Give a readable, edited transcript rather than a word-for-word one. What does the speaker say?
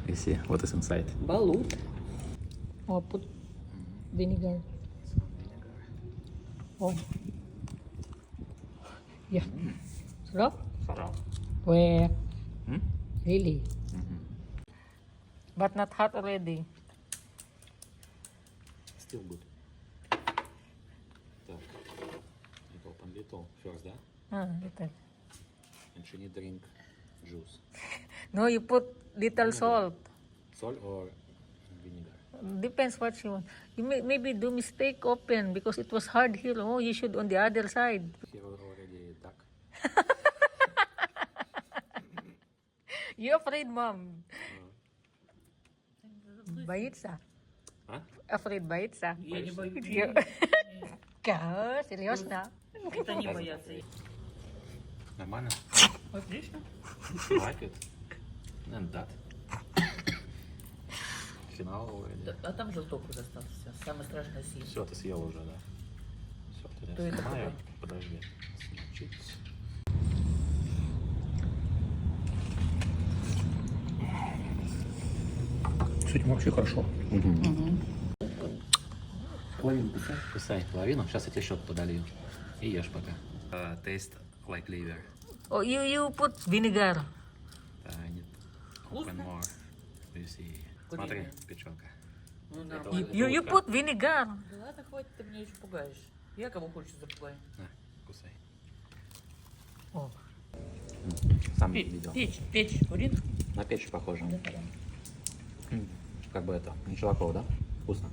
You see what is inside? Balut. Oh, put vinegar. Oh. Yeah. Sarap? Sarap. Where? Really? Mm-hmm. But not hot already. Still good. Так. It open little first, да? Little. And she need drink juice. No, you put little salt. Salt or vinegar? Depends what you want. You maybe do mistake open because it was hard here. Oh, you should on the other side. Here already duck. You afraid, mom? Боится? А? Afraid боится? Я не боюсь. Серьезно? Это не боятся. Нормально? Отлично. Like it? And that. Финал already. А там желток уже остался. Самое страшное съесть. Все, ты съел уже, да? Все, ты То это снимаю. какой? Подожди. Чуть. С этим вообще хорошо. Половину кусай. Кусай половину. Сейчас я тебе счет подолью. И ешь пока. Taste like liver. Oh, you put vinegar. I need open more. You see. Смотри, печенка. Ну, Это нормально. You put vinegar. Да ладно, хватит, ты меня еще пугаешь. Я кого хочешь запугаю. На, кусай. О. Сам видел. Печь, куриную. На печь похоже. Как бы это, ничего такого, да? Вкусно.